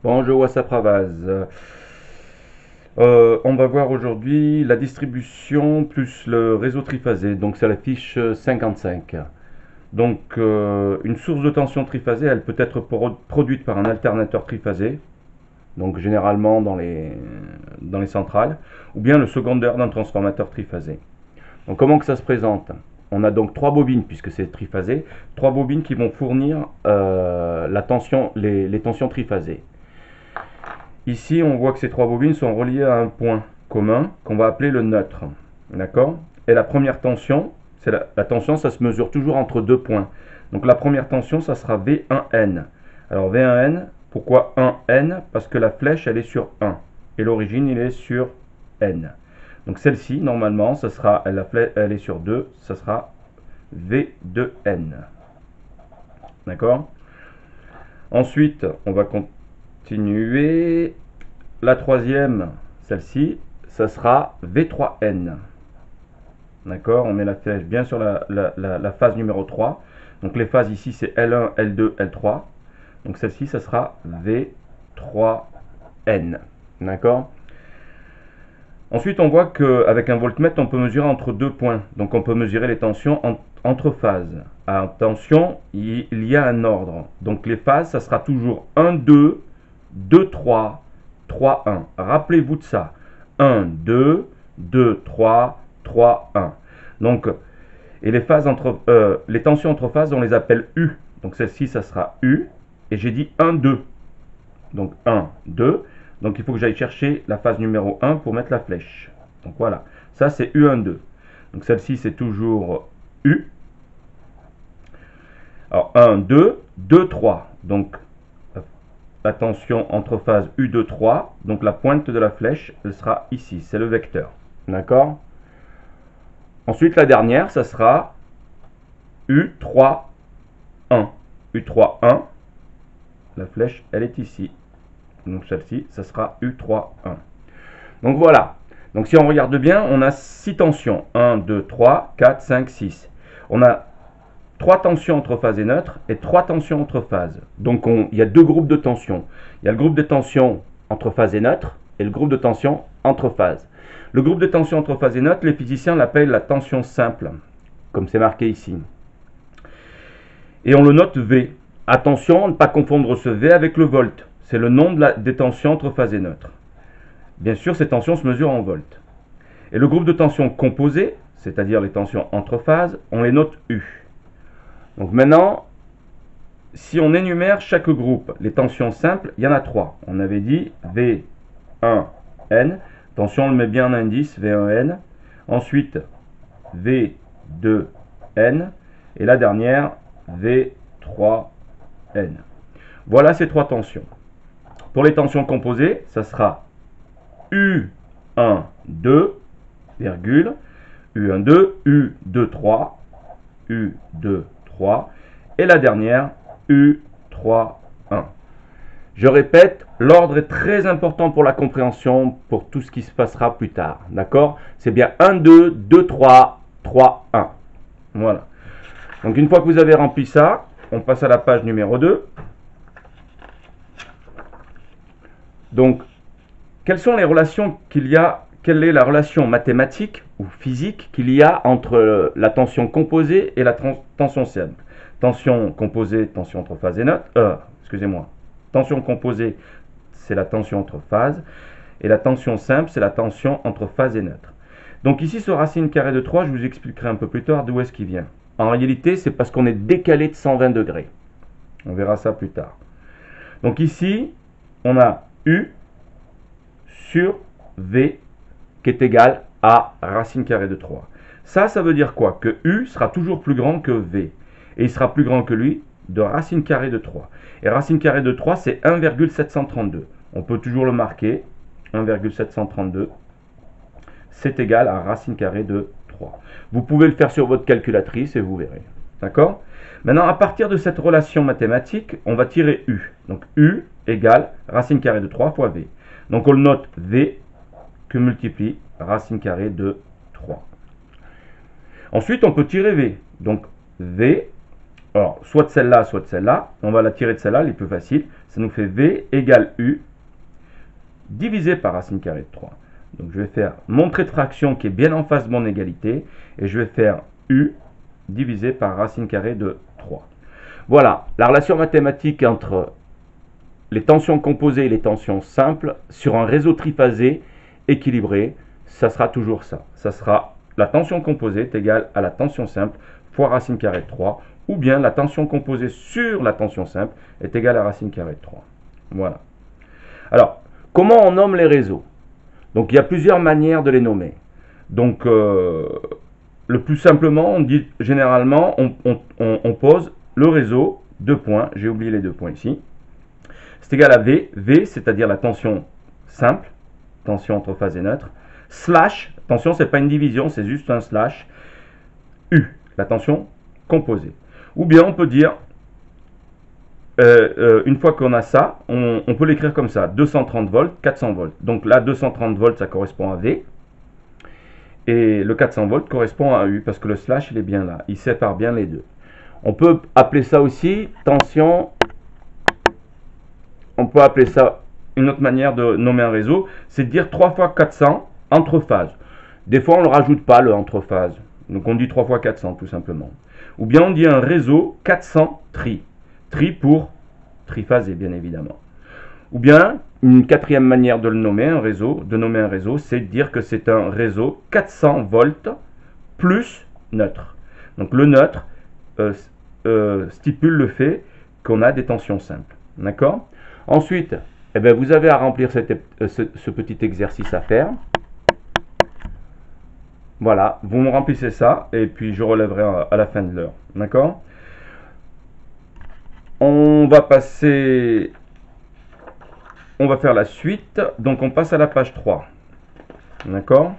Bonjour WhatsApp Ravaz. On va voir aujourd'hui la distribution plus le réseau triphasé. Donc c'est la fiche 55. Donc une source de tension triphasée, elle peut être produite par un alternateur triphasé, donc généralement dans les centrales, ou bien le secondaire d'un transformateur triphasé. Donc comment que ça se présente? On a donc trois bobines, puisque c'est triphasé, trois bobines qui vont fournir la tension, les tensions triphasées. Ici, on voit que ces trois bobines sont reliées à un point commun qu'on va appeler le neutre. D'accord? Et la première tension, c'est la tension, ça se mesure toujours entre deux points. Donc la première tension, ça sera V1N. Alors V1N, pourquoi 1N? Parce que la flèche, elle est sur 1. Et l'origine, il est sur N. Donc celle-ci, normalement, ça sera, elle est sur 2, ça sera V2N. D'accord? Ensuite, on va continuer. La troisième, celle-ci, ça sera V3N. D'accord? On met la flèche bien sur la phase numéro 3. Donc les phases ici, c'est L1, L2, L3. Donc celle-ci, ça sera V3N. D'accord? Ensuite, on voit qu'avec un voltmètre, on peut mesurer entre deux points. Donc on peut mesurer les tensions entre phases. Attention, il y a un ordre. Donc les phases, ça sera toujours 1, 2, 2, 3, 3, 1. Rappelez-vous de ça. 1, 2, 2, 3, 3, 1. Donc, et les tensions entre phases, on les appelle U. Donc celle-ci, ça sera U. Et j'ai dit 1, 2. Donc 1, 2. Donc il faut que j'aille chercher la phase numéro 1 pour mettre la flèche. Donc voilà. Ça, c'est U1, 2. Donc celle-ci, c'est toujours U. Alors 1, 2, 2, 3. Donc la tension entre phases U2, 3. Donc la pointe de la flèche, elle sera ici. C'est le vecteur. D'accord? Ensuite, la dernière, ça sera U3, 1. U3, 1. La flèche, elle est ici. Donc celle-ci, ça sera U3, 1. Donc voilà. Donc si on regarde bien, on a 6 tensions. 1, 2, 3, 4, 5, 6. On a 3 tensions entre phase et neutre et 3 tensions entre phases. Donc il y a deux groupes de tensions. Il y a le groupe de tension entre phase et neutre et le groupe de tension entre phases. Le groupe de tension entre phase et neutre, les physiciens l'appellent la tension simple, comme c'est marqué ici. Et on le note V. Attention à ne pas confondre ce V avec le volt. C'est le nom des tensions entre phase et neutre. Bien sûr, ces tensions se mesurent en volts. Et le groupe de tension composé, c'est-à-dire les tensions entre phases, on les note U. Donc maintenant, si on énumère chaque groupe, les tensions simples, il y en a 3. On avait dit V1N. Attention, on le met bien en indice, V1N. Ensuite, V2N. Et la dernière, V3N. Voilà ces trois tensions. Pour les tensions composées, ça sera U1, 2, virgule, U1, 2, U2, 3, U2, 3, et la dernière, U3, 1. Je répète, l'ordre est très important pour la compréhension, pour tout ce qui se passera plus tard. D'accord? C'est bien 1, 2, 2, 3, 3, 1. Voilà. Donc une fois que vous avez rempli ça, on passe à la page numéro 2. Donc, quelles sont les relations qu'il y a? Quelle est la relation mathématique ou physique qu'il y a entre la tension composée et la tension simple? Tension composée, tension entre phase et neutre. Excusez-moi. Tension composée, c'est la tension entre phases. Et la tension simple, c'est la tension entre phase et neutre. Donc ici, ce racine carré de 3, je vous expliquerai un peu plus tard d'où est-ce qu'il vient. En réalité, c'est parce qu'on est décalé de 120 degrés. On verra ça plus tard. Donc ici, on a U sur V qui est égal à racine carrée de 3. Ça veut dire quoi? Que U sera toujours plus grand que V. Et il sera plus grand que lui de racine carrée de 3. Et racine carrée de 3, c'est 1,732. On peut toujours le marquer. 1,732. C'est égal à racine carrée de 3. Vous pouvez le faire sur votre calculatrice et vous verrez. D'accord? Maintenant, à partir de cette relation mathématique, on va tirer U. Donc U égale racine carrée de 3 fois V. Donc on le note V que multiplie racine carrée de 3. Ensuite, on peut tirer V. Donc V alors, soit de celle-là, soit de celle-là. On va la tirer de celle-là, elle est plus facile. Ça nous fait V égale U divisé par racine carrée de 3. Donc je vais faire mon trait de fraction qui est bien en face de mon égalité. Et je vais faire U divisé par racine carrée de 3. Voilà, la relation mathématique entre les tensions composées et les tensions simples sur un réseau triphasé équilibré, ça sera toujours ça. Ça sera la tension composée est égale à la tension simple fois racine carrée de 3, ou bien la tension composée sur la tension simple est égale à racine carrée de 3. Voilà. Alors, comment on nomme les réseaux? Donc, il y a plusieurs manières de les nommer. Donc, le plus simplement, on dit généralement, on pose le réseau, deux points, j'ai oublié les deux points ici, c'est égal à V, V c'est-à-dire la tension simple, tension entre phase et neutre, slash, attention, c'est pas une division, c'est juste un slash, U, la tension composée. Ou bien on peut dire, une fois qu'on a ça, on peut l'écrire comme ça, 230 volts, 400 volts. Donc là, 230 volts, ça correspond à V. Et le 400 volts correspond à U, parce que le slash, il est bien là. Il sépare bien les deux. On peut appeler ça aussi tension. On peut appeler ça une autre manière de nommer un réseau, c'est de dire 3 fois 400 entre phases. Des fois, on ne rajoute pas le entre phases. Donc on dit 3 fois 400 tout simplement. Ou bien on dit un réseau 400 tri. Tri pour triphasé, bien évidemment. Ou bien, une quatrième manière de le nommer, un réseau, c'est de dire que c'est un réseau 400 volts plus neutre. Donc le neutre stipule le fait qu'on a des tensions simples. D'accord? Ensuite, eh bien, vous avez à remplir ce petit exercice à faire. Voilà, vous me remplissez ça et puis je relèverai à la fin de l'heure. D'accord? On va passer... On va faire la suite. Donc on passe à la page 3. D'accord?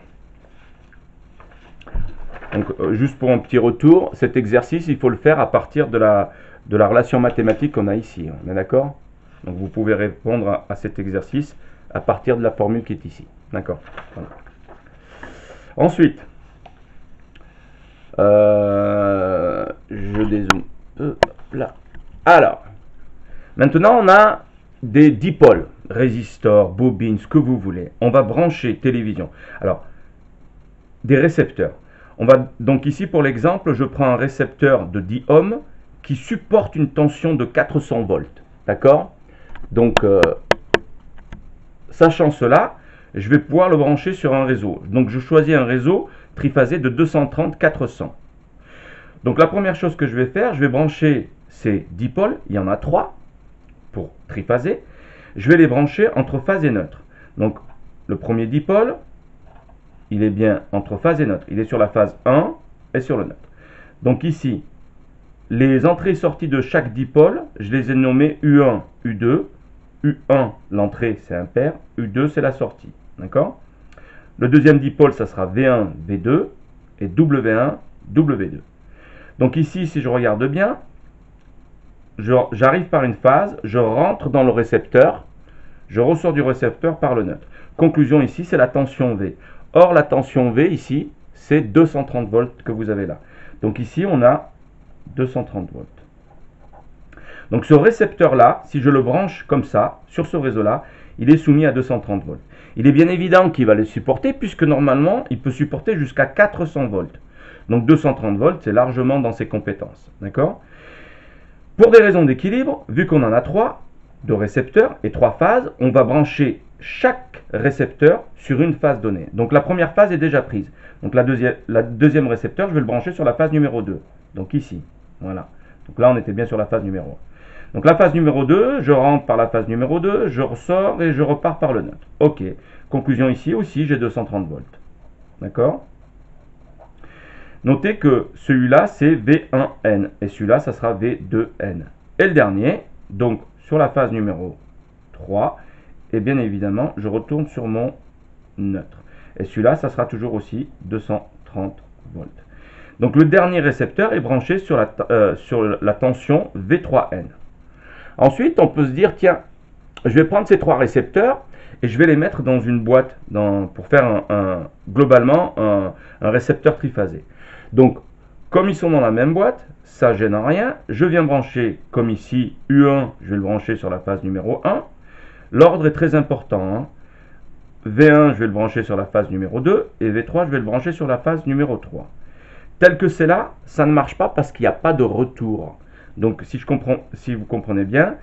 Donc juste pour un petit retour, cet exercice, il faut le faire à partir de la relation mathématique qu'on a ici. On est d'accord? Donc vous pouvez répondre à cet exercice à partir de la formule qui est ici. D'accord? Voilà. Ensuite, je dézoome. Là. Alors, maintenant on a des dipôles, résistors, bobines, ce que vous voulez. On va brancher télévision. Alors, des récepteurs. On va donc ici pour l'exemple, je prends un récepteur de 10 ohms qui supporte une tension de 400 volts. D'accord? Donc, sachant cela, je vais pouvoir le brancher sur un réseau. Donc, je choisis un réseau triphasé de 230-400. Donc, la première chose que je vais faire, je vais brancher ces dipôles, il y en a 3 pour triphasé. Je vais les brancher entre phase et neutre. Donc, le premier dipôle, il est bien entre phase et neutre. Il est sur la phase 1 et sur le neutre. Donc ici, les entrées et sorties de chaque dipôle, je les ai nommées U1, U2. U1, l'entrée, c'est impair. U2, c'est la sortie. D'accord? Le deuxième dipôle, ça sera V1, V2 et W1, W2. Donc ici, si je regarde bien, j'arrive par une phase, je rentre dans le récepteur, je ressors du récepteur par le neutre. Conclusion ici, c'est la tension V. Or, la tension V ici, c'est 230 volts que vous avez là. Donc ici, on a 230 volts. Donc ce récepteur-là, si je le branche comme ça, sur ce réseau-là, il est soumis à 230 volts. Il est bien évident qu'il va les supporter, puisque normalement, il peut supporter jusqu'à 400 volts. Donc 230 volts, c'est largement dans ses compétences. D'accord? Pour des raisons d'équilibre, vu qu'on en a 3 de récepteurs et 3 phases, on va brancher chaque récepteur sur une phase donnée. Donc la première phase est déjà prise. Donc la deuxième récepteur, je vais le brancher sur la phase numéro 2. Donc ici, voilà. Donc là, on était bien sur la phase numéro 1. Donc la phase numéro 2, je rentre par la phase numéro 2, je ressors et je repars par le neutre. Ok. Conclusion ici aussi, j'ai 230 volts. D'accord? Notez que celui-là, c'est V1N. Et celui-là, ça sera V2N. Et le dernier, donc sur la phase numéro 3, et bien évidemment, je retourne sur mon neutre. Et celui-là, ça sera toujours aussi 230 volts. Donc le dernier récepteur est branché sur la tension V3N. Ensuite, on peut se dire, tiens, je vais prendre ces 3 récepteurs et je vais les mettre dans une boîte pour faire globalement un récepteur triphasé. Donc, Comme ils sont dans la même boîte, ça gêne en rien. Je viens brancher, comme ici, U1, je vais le brancher sur la phase numéro 1. L'ordre est très important, hein. V1, je vais le brancher sur la phase numéro 2, et V3, je vais le brancher sur la phase numéro 3. Tel que c'est là, ça ne marche pas parce qu'il n'y a pas de retour. Donc si vous comprenez bien,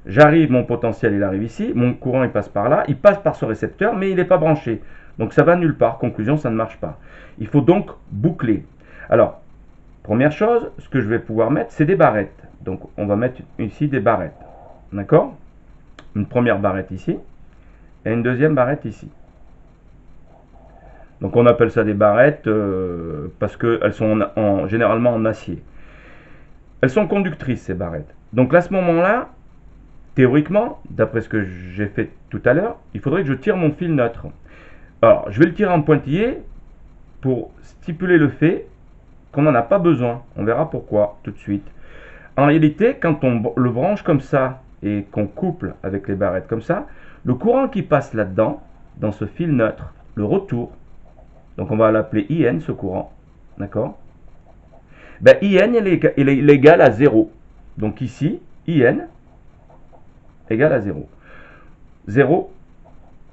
j'arrive, mon potentiel il arrive ici, mon courant il passe par là, il passe par ce récepteur, mais il n'est pas branché. Donc ça va nulle part, conclusion, ça ne marche pas. Il faut donc boucler. Alors, première chose, ce que je vais pouvoir mettre, c'est des barrettes. Donc on va mettre ici des barrettes. D'accord? Une première barrette ici, et une deuxième barrette ici. Donc on appelle ça des barrettes parce qu'elles sont généralement en acier. Elles sont conductrices ces barrettes. Donc à ce moment-là, théoriquement, d'après ce que j'ai fait tout à l'heure, il faudrait que je tire mon fil neutre. Alors je vais le tirer en pointillé pour stipuler le fait qu'on n'en a pas besoin. On verra pourquoi tout de suite. En réalité, quand on le branche comme ça et qu'on couple avec les barrettes comme ça, le courant qui passe là-dedans, dans ce fil neutre, le retour, donc on va l'appeler IN ce courant, d'accord? Ben, IN il est égal à 0. Donc ici, IN égale à 0. 0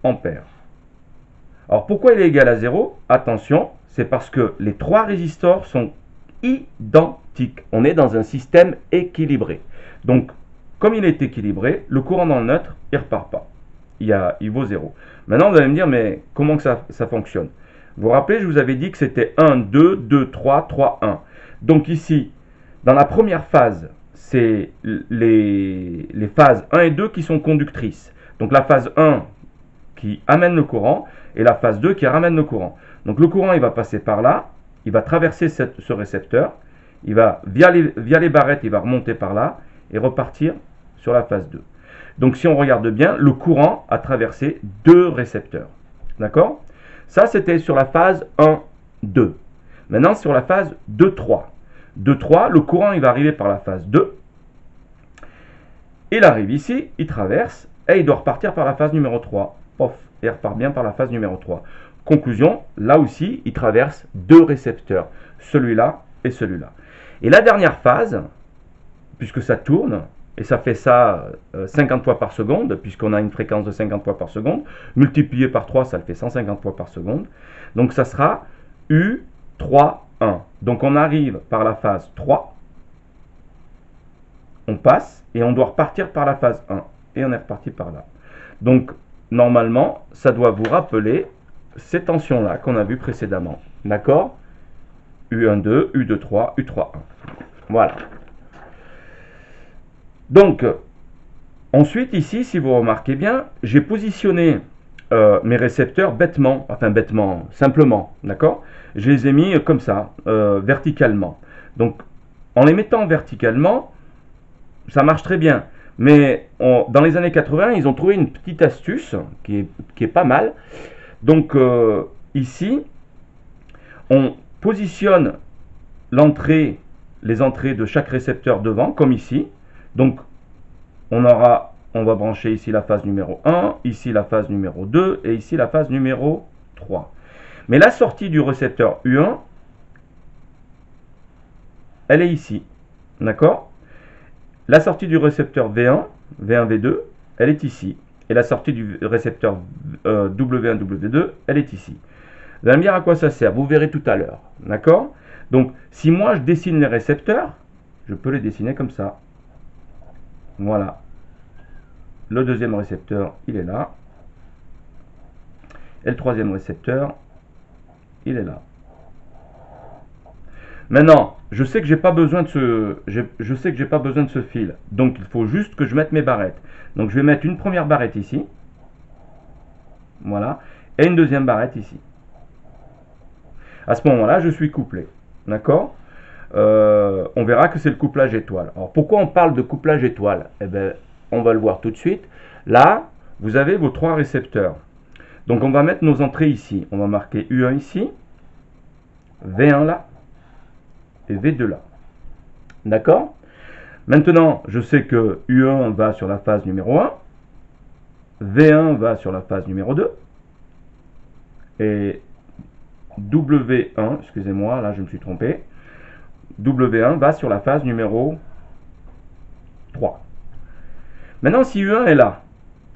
ampères. Alors pourquoi il est égal à 0? Attention, c'est parce que les trois résistors sont identiques. On est dans un système équilibré. Donc, comme il est équilibré, le courant dans le neutre, il ne repart pas. Il vaut 0. Maintenant, vous allez me dire, mais comment que ça fonctionne? Vous vous rappelez, je vous avais dit que c'était 1, 2, 2, 3, 3, 1. Donc ici, dans la première phase, c'est les phases 1 et 2 qui sont conductrices. Donc la phase 1 qui amène le courant et la phase 2 qui ramène le courant. Donc le courant, il va passer par là, il va traverser ce récepteur, il va, via les barrettes, il va remonter par là et repartir sur la phase 2. Donc si on regarde bien, le courant a traversé deux récepteurs. D'accord? Ça, c'était sur la phase 1, 2. Maintenant, sur la phase 2, 3. 2, 3, le courant, il va arriver par la phase 2. Il arrive ici, il traverse, et il doit repartir par la phase numéro 3. Pof, et il repart bien par la phase numéro 3. Conclusion, là aussi, il traverse deux récepteurs, celui-là et celui-là. Et la dernière phase, puisque ça tourne, et ça fait ça 50 fois par seconde, puisqu'on a une fréquence de 50 fois par seconde, multiplié par 3, ça le fait 150 fois par seconde. Donc ça sera U3, 1. Donc on arrive par la phase 3, on passe, et on doit repartir par la phase 1. Et on est reparti par là. Donc normalement, ça doit vous rappeler ces tensions-là qu'on a vues précédemment. D'accord? U12, U23, U31. Voilà. Donc, ensuite, ici, si vous remarquez bien, j'ai positionné mes récepteurs bêtement, enfin bêtement, simplement, d'accord? Je les ai mis comme ça, verticalement. Donc, en les mettant verticalement, ça marche très bien. Mais dans les années 80, ils ont trouvé une petite astuce qui est pas mal. Donc, ici, on positionne les entrées de chaque récepteur devant, comme ici. Donc, on va brancher ici la phase numéro 1, ici la phase numéro 2 et ici la phase numéro 3. Mais la sortie du récepteur U1, elle est ici. D'accord? La sortie du récepteur V1, V1, V2, elle est ici. Et la sortie du récepteur W1, W2, elle est ici. Vous allez me dire à quoi ça sert, vous verrez tout à l'heure. D'accord? Donc, si moi je dessine les récepteurs, je peux les dessiner comme ça. Voilà. Le deuxième récepteur, il est là. Et le troisième récepteur, il est là. Maintenant, je sais que j'ai pas besoin de ce fil. Donc, il faut juste que je mette mes barrettes. Donc, je vais mettre une première barrette ici. Voilà. Et une deuxième barrette ici. À ce moment-là, je suis couplé. D'accord? On verra que c'est le couplage étoile. Alors, pourquoi on parle de couplage étoile? Eh bien, on va le voir tout de suite. Là, vous avez vos trois récepteurs. Donc, on va mettre nos entrées ici. On va marquer U1 ici, V1 là, et V2 là. D'accord? Maintenant, je sais que U1 va sur la phase numéro 1, V1 va sur la phase numéro 2, et W1, excusez-moi, là je me suis trompé, W1 va sur la phase numéro 3. Maintenant, si U1 est là,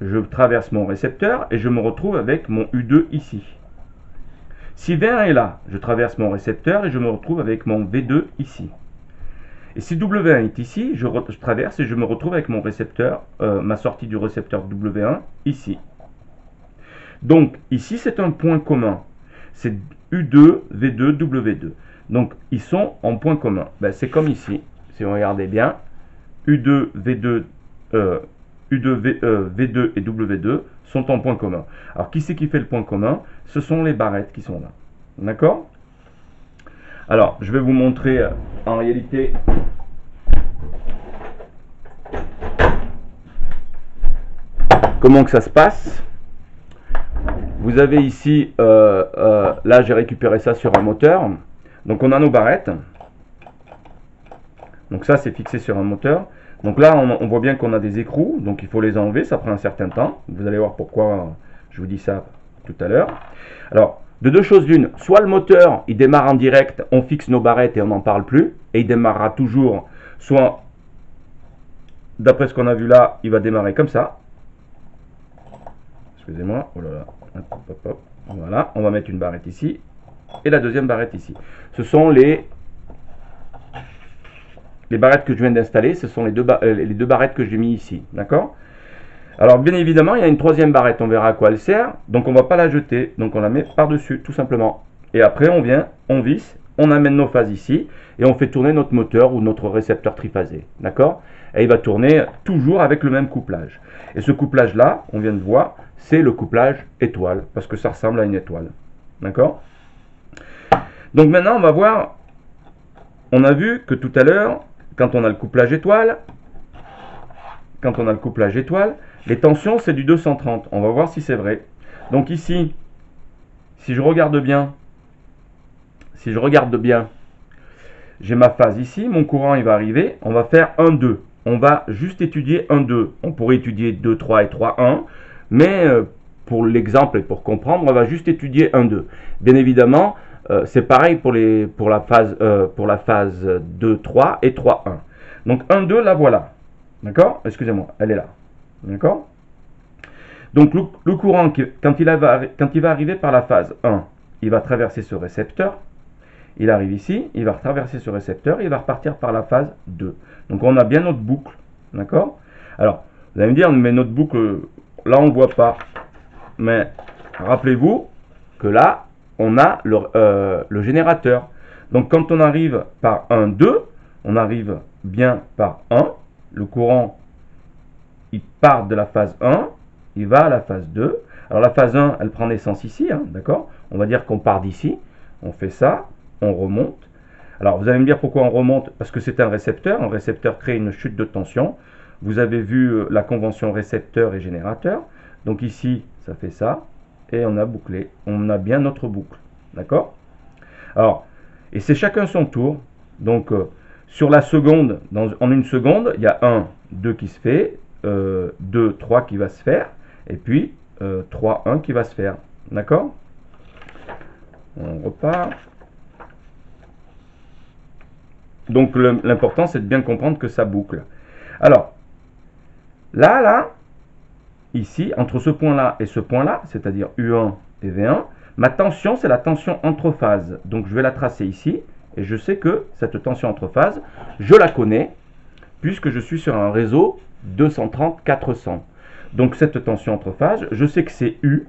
je traverse mon récepteur et je me retrouve avec mon U2 ici. Si V1 est là, je traverse mon récepteur et je me retrouve avec mon V2 ici. Et si W1 est ici, je traverse et je me retrouve avec mon récepteur, ma sortie du récepteur W1 ici. Donc ici c'est un point commun. C'est U2, V2, W2. Donc ils sont en point commun. Ben, c'est comme ici. Si vous regardez bien, U2, V2, V2 et W2 sont en point commun. Alors qui c'est qui fait le point commun? Ce sont les barrettes qui sont là. D'accord? Alors je vais vous montrer en réalité comment que ça se passe. Vous avez ici, là j'ai récupéré ça sur un moteur. Donc on a nos barrettes. Donc ça c'est fixé sur un moteur. Donc là on voit bien qu'on a des écrous. Donc il faut les enlever, ça prend un certain temps. Vous allez voir pourquoi je vous dis ça tout à l'heure. Alors de deux choses l'une, soit le moteur il démarre en direct, on fixe nos barrettes et on n'en parle plus. Et il démarrera toujours, soit d'après ce qu'on a vu là, il va démarrer comme ça. Excusez-moi, oh là là. Hop, hop, hop. Voilà, on va mettre une barrette ici et la deuxième barrette ici. Ce sont les barrettes que je viens d'installer, ce sont les deux barrettes que j'ai mis ici, d'accord? Alors bien évidemment, il y a une troisième barrette, on verra à quoi elle sert, donc on ne va pas la jeter, donc on la met par-dessus, tout simplement. Et après on vient, on visse, on amène nos phases ici, et on fait tourner notre moteur ou notre récepteur triphasé, d'accord? Et il va tourner toujours avec le même couplage. Et ce couplage-là, on vient de voir, c'est le couplage étoile, parce que ça ressemble à une étoile. D'accord? Donc maintenant, on va voir, on a vu que tout à l'heure, quand on a le couplage étoile, les tensions, c'est du 230. On va voir si c'est vrai. Donc ici, si je regarde bien, j'ai ma phase ici, mon courant il va arriver, on va faire 1, 2. On va juste étudier 1, 2. On pourrait étudier 2, 3 et 3, 1. Mais pour l'exemple et pour comprendre, on va juste étudier 1, 2. Bien évidemment, c'est pareil pour la phase 2, 3 et 3, 1. Donc 1, 2, la voilà. D'accord? Excusez-moi, elle est là. D'accord? Donc le courant, quand il va arriver par la phase 1, il va traverser ce récepteur. Il arrive ici, il va traverser ce récepteur, il va repartir par la phase 2. Donc on a bien notre boucle, d'accord? Alors, vous allez me dire, mais notre boucle, là on ne voit pas. Mais rappelez-vous que là, on a le générateur. Donc quand on arrive par 1, 2, on arrive bien par 1. Le courant, il part de la phase 1, il va à la phase 2. Alors la phase 1, elle prend naissance ici, hein, d'accord? On va dire qu'on part d'ici, on fait ça. On remonte. Alors vous allez me dire pourquoi on remonte, parce que c'est un récepteur crée une chute de tension. Vous avez vu la convention récepteur et générateur. Donc ici, ça fait ça, et on a bouclé, on a bien notre boucle, d'accord? Alors, et c'est chacun son tour. Donc sur la seconde, en une seconde, il y a 1, 2 qui se fait, 2, 3 qui va se faire, et puis 3, 1 qui va se faire, d'accord? On repart. Donc l'important c'est de bien comprendre que ça boucle. Alors, là, ici, entre ce point-là et ce point-là, c'est-à-dire U1 et V1, ma tension c'est la tension entre phases. Donc je vais la tracer ici, et je sais que cette tension entre phases, je la connais, puisque je suis sur un réseau 230-400. Donc cette tension entre phases, je sais que c'est U,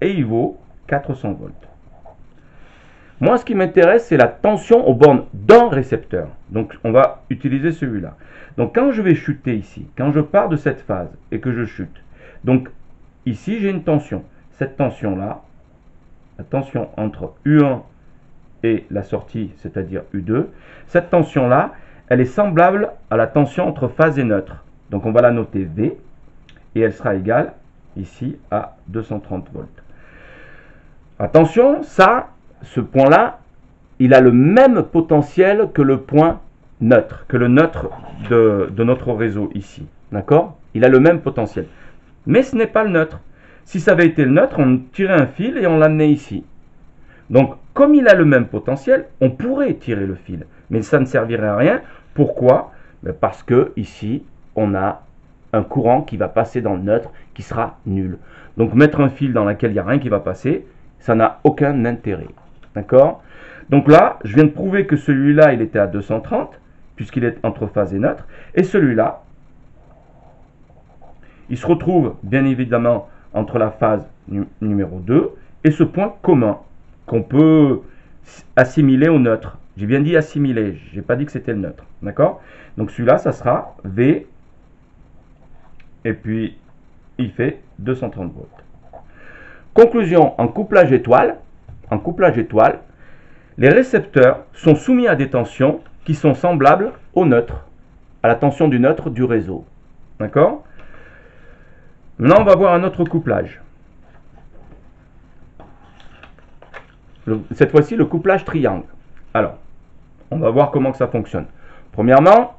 et il vaut 400 volts. Moi, ce qui m'intéresse, c'est la tension aux bornes d'un récepteur. Donc, on va utiliser celui-là. Donc, quand je vais chuter ici, quand je pars de cette phase et que je chute, donc ici, j'ai une tension. Cette tension-là, la tension entre U1 et la sortie, c'est-à-dire U2, cette tension-là, elle est semblable à la tension entre phase et neutre. Donc, on va la noter V, et elle sera égale, ici, à 230 volts. Attention, ça... Ce point-là, il a le même potentiel que le point neutre, que le neutre de notre réseau ici. D'accord? Il a le même potentiel. Mais ce n'est pas le neutre. Si ça avait été le neutre, on tirait un fil et on l'amenait ici. Donc, comme il a le même potentiel, on pourrait tirer le fil. mais ça ne servirait à rien. Pourquoi? Parce que ici, on a un courant qui va passer dans le neutre qui sera nul. Donc mettre un fil dans lequel il n'y a rien qui va passer, ça n'a aucun intérêt. D'accord? Donc là, je viens de prouver que celui-là, il était à 230, puisqu'il est entre phase et neutre. Et celui-là, il se retrouve bien évidemment entre la phase numéro 2 et ce point commun qu'on peut assimiler au neutre. J'ai bien dit assimiler, je n'ai pas dit que c'était le neutre. D'accord? Donc celui-là, ça sera V, et puis il fait 230 volts. Conclusion, en couplage étoile, les récepteurs sont soumis à des tensions qui sont semblables au neutre, à la tension du neutre du réseau. D'accord? Maintenant, on va voir un autre couplage. Cette fois-ci, le couplage triangle. Alors, on va voir comment que ça fonctionne. Premièrement,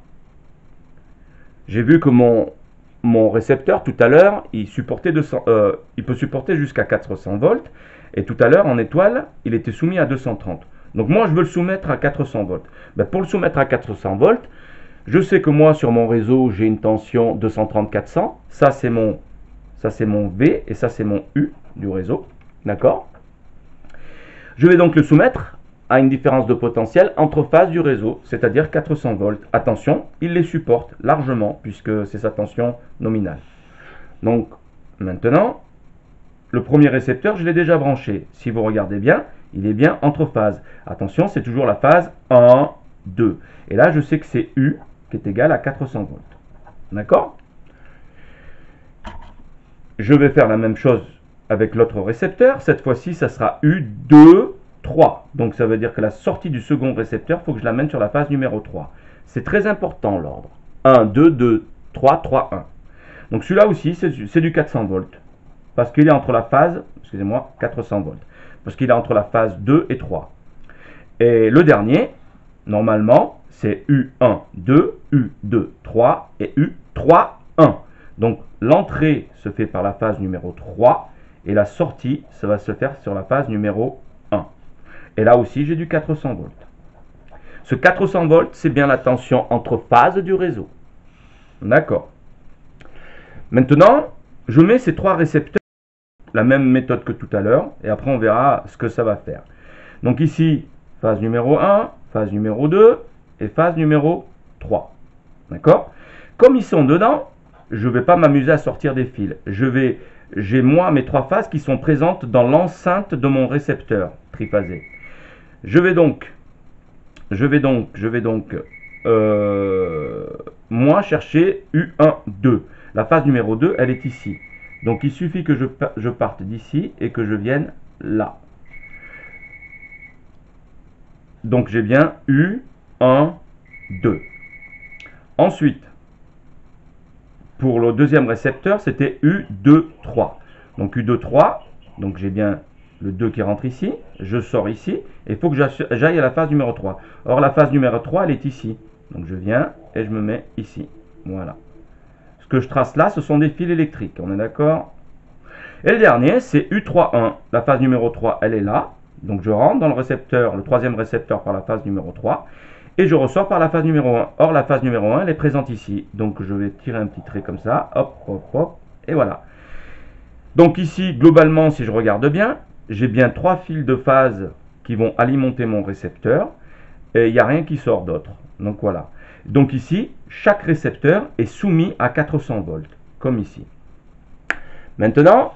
j'ai vu que mon récepteur, tout à l'heure, il peut supporter jusqu'à 400 volts. Et tout à l'heure, en étoile, il était soumis à 230. Donc moi, je veux le soumettre à 400 volts. Pour le soumettre à 400 volts, je sais que moi, sur mon réseau, j'ai une tension 230-400. Ça, c'est mon V et ça, c'est mon U du réseau. D'accord? Je vais donc le soumettre à une différence de potentiel entre phases du réseau, c'est-à-dire 400 volts. Attention, il les supporte largement puisque c'est sa tension nominale. Donc, maintenant, le premier récepteur, je l'ai déjà branché. Si vous regardez bien, il est bien entre phases. Attention, c'est toujours la phase 1, 2. Et là, je sais que c'est U qui est égal à 400 volts. D'accord? Je vais faire la même chose avec l'autre récepteur. Cette fois-ci, ça sera U2, 3. Donc, ça veut dire que la sortie du second récepteur, il faut que je l'amène sur la phase numéro 3. C'est très important, l'ordre. 1, 2, 2, 3, 3, 1. Donc, celui-là aussi, c'est du 400 volts. Parce qu'il est entre la phase, excusez-moi, 400 volts. Parce qu'il est entre la phase 2 et 3. Et le dernier, normalement, c'est U1, 2, U2, 3 et U3, 1. Donc, l'entrée se fait par la phase numéro 3 et la sortie, ça va se faire sur la phase numéro 1. Et là aussi, j'ai du 400 volts. Ce 400 volts, c'est bien la tension entre phases du réseau. D'accord. Maintenant, je mets ces trois récepteurs, la même méthode que tout à l'heure, et après on verra ce que ça va faire. Donc ici, phase numéro 1, phase numéro 2 et phase numéro 3. D'accord? Comme ils sont dedans, je ne vais pas m'amuser à sortir des fils. J'ai moi mes trois phases qui sont présentes dans l'enceinte de mon récepteur triphasé. Je vais donc moi chercher U1, 2. La phase numéro 2, elle est ici. Donc il suffit que je parte d'ici et que je vienne là. Donc j'ai bien U1, 2. Ensuite, pour le deuxième récepteur, c'était U2, 3. Donc U2, 3, donc j'ai bien le 2 qui rentre ici, je sors ici, et il faut que j'aille à la phase numéro 3. Or la phase numéro 3, elle est ici. Donc je viens et je me mets ici. Voilà. Ce que je trace là, ce sont des fils électriques, on est d'accord? Et le dernier, c'est U3,1. La phase numéro 3, elle est là. Donc je rentre dans le récepteur, le troisième récepteur par la phase numéro 3. Et je ressors par la phase numéro 1. Or, la phase numéro 1, elle est présente ici. Donc je vais tirer un petit trait comme ça. Hop, hop, hop. Et voilà. Donc ici, globalement, si je regarde bien, j'ai bien trois fils de phase qui vont alimenter mon récepteur. Et il n'y a rien qui sort d'autre. Donc voilà. Donc ici, chaque récepteur est soumis à 400 volts, comme ici. Maintenant,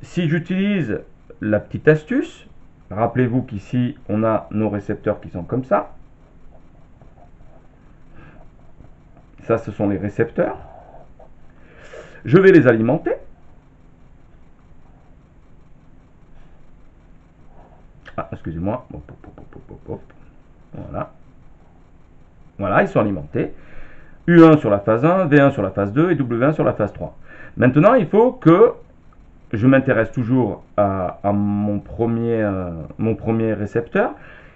si j'utilise la petite astuce, rappelez-vous qu'ici, on a nos récepteurs qui sont comme ça. Ça, ce sont les récepteurs. Je vais les alimenter. Ah, excusez-moi. Voilà. Voilà, ils sont alimentés. U1 sur la phase 1, V1 sur la phase 2 et W1 sur la phase 3. Maintenant, il faut que je m'intéresse toujours à mon premier récepteur.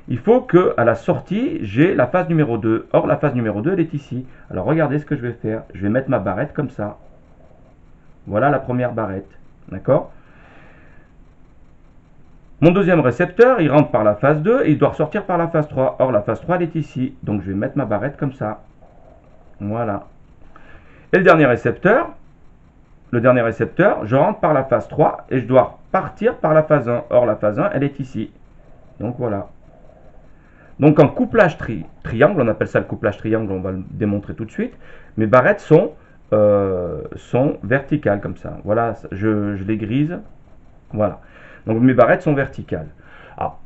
Il faut qu'à la sortie, j'ai la phase numéro 2. Or, la phase numéro 2, elle est ici. Alors, regardez ce que je vais faire. Je vais mettre ma barrette comme ça. Voilà la première barrette. D'accord? Mon deuxième récepteur, il rentre par la phase 2 et il doit ressortir par la phase 3. Or, la phase 3, elle est ici. Donc, je vais mettre ma barrette comme ça. Voilà. Et le dernier récepteur, je rentre par la phase 3 et je dois partir par la phase 1. Or, la phase 1, elle est ici. Donc, voilà. Donc, en couplage triangle, on appelle ça le couplage triangle, on va le démontrer tout de suite. Mes barrettes sont verticales comme ça. Voilà, je les grise. Voilà. Donc, mes barrettes sont verticales. Alors,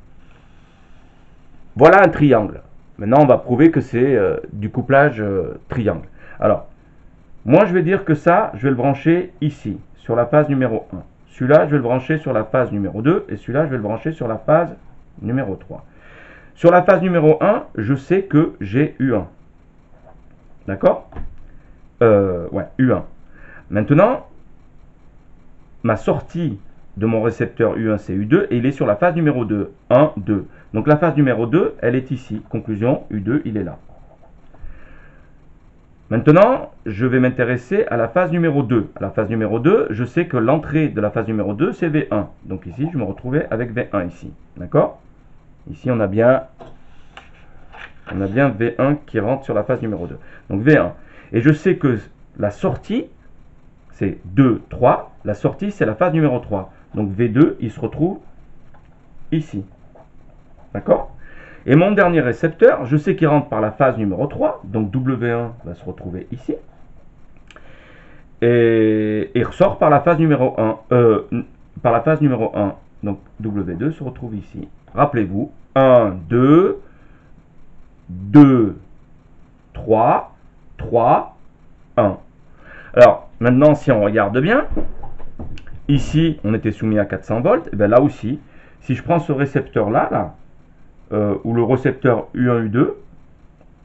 voilà un triangle. Maintenant, on va prouver que c'est du couplage triangle. Alors, moi, je vais dire que ça, je vais le brancher ici, sur la phase numéro 1. Celui-là, je vais le brancher sur la phase numéro 2. Et celui-là, je vais le brancher sur la phase numéro 3. Sur la phase numéro 1, je sais que j'ai U1. D'accord? Ouais, U1. Maintenant, ma sortie de mon récepteur U1, c'est U2, et il est sur la phase numéro 2. 1, 2. Donc la phase numéro 2, elle est ici. Conclusion, U2, il est là. Maintenant, je vais m'intéresser à la phase numéro 2. À la phase numéro 2, je sais que l'entrée de la phase numéro 2, c'est V1. Donc ici, je me retrouvais avec V1 ici. D'accord? Ici, on a bien V1 qui rentre sur la phase numéro 2. Donc V1. Et je sais que la sortie, c'est 2, 3. La sortie, c'est la phase numéro 3. Donc V2, il se retrouve ici. D'accord? Et mon dernier récepteur, je sais qu'il rentre par la phase numéro 3. Donc W1 va se retrouver ici. Et il ressort par la phase numéro 1. Par la phase numéro 1. Donc W2 se retrouve ici. Rappelez-vous, 1, 2, 2, 3, 3, 1. Alors, maintenant, si on regarde bien, ici, on était soumis à 400 volts. Et bien là aussi, si je prends ce récepteur-là, ou le récepteur U1, U2,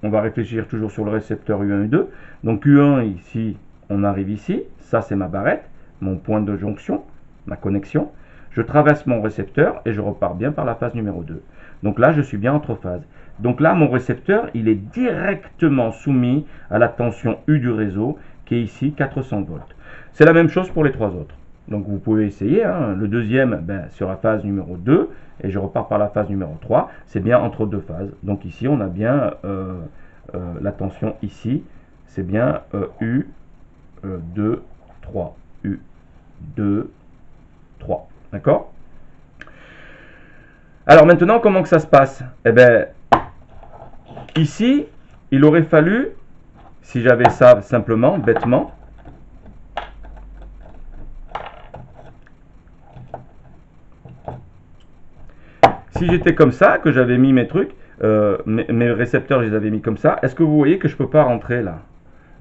on va réfléchir toujours sur le récepteur U1, U2. Donc U1, ici, on arrive ici. Ça, c'est ma barrette, mon point de jonction, ma connexion. Je traverse mon récepteur et je repars bien par la phase numéro 2. Donc là, je suis bien entre phases. Donc là, mon récepteur, il est directement soumis à la tension U du réseau, qui est ici 400 volts. C'est la même chose pour les trois autres. Donc vous pouvez essayer. Hein. Le deuxième, sur la phase numéro 2, et je repars par la phase numéro 3. C'est bien entre deux phases. Donc ici, on a bien la tension ici. C'est bien U, 2, 3. U, 2, 3. D'accord? Alors maintenant, comment que ça se passe? Eh bien, ici, il aurait fallu, si j'avais ça simplement, bêtement, si j'étais comme ça, que j'avais mis mes trucs, mes récepteurs, je les avais mis comme ça, est-ce que vous voyez que je ne peux pas rentrer là?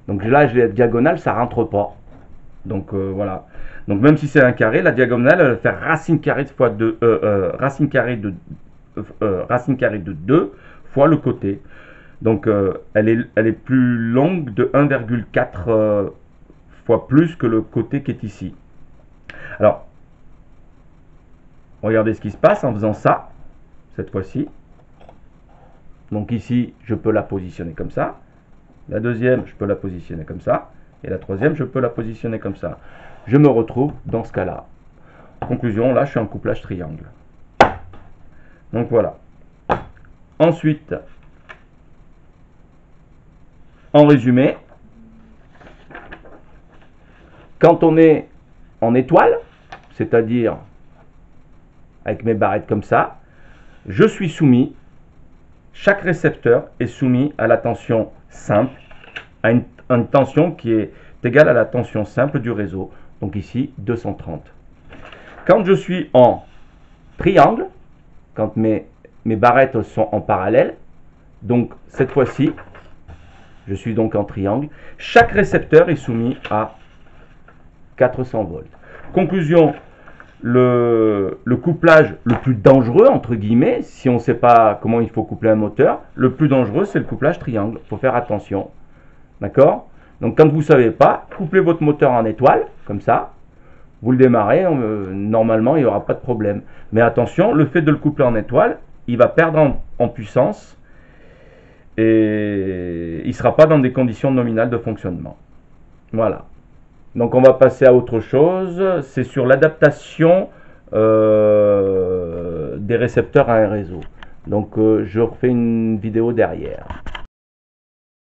Donc là, je vais être diagonale, ça ne rentre pas. Donc voilà. Donc même si c'est un carré, la diagonale, elle va faire racine carrée de fois 2, racine carrée de 2 fois le côté. Donc elle est plus longue de 1,4 fois plus que le côté qui est ici. Alors, regardez ce qui se passe en faisant ça, cette fois-ci. Donc ici, je peux la positionner comme ça. La deuxième, je peux la positionner comme ça. Et la troisième, je peux la positionner comme ça. Je me retrouve dans ce cas-là. Conclusion, là, je suis en couplage triangle. Donc voilà. Ensuite, en résumé, quand on est en étoile, c'est-à-dire avec mes barrettes comme ça, je suis soumis, chaque récepteur est soumis à la tension simple, à une tension qui est égale à la tension simple du réseau, donc ici 230. Quand je suis en triangle, quand mes barrettes sont en parallèle, donc cette fois-ci, je suis donc en triangle, chaque récepteur est soumis à 400 volts. Conclusion, le couplage le plus dangereux, entre guillemets, si on ne sait pas comment il faut coupler un moteur, le plus dangereux, c'est le couplage triangle. Il faut faire attention. D'accord? Donc, quand vous ne savez pas, couplez votre moteur en étoile, comme ça. Vous le démarrez, normalement, il n'y aura pas de problème. Mais attention, le fait de le coupler en étoile, il va perdre en puissance et il ne sera pas dans des conditions nominales de fonctionnement. Voilà. Donc on va passer à autre chose, c'est sur l'adaptation des récepteurs à un réseau. Donc je refais une vidéo derrière.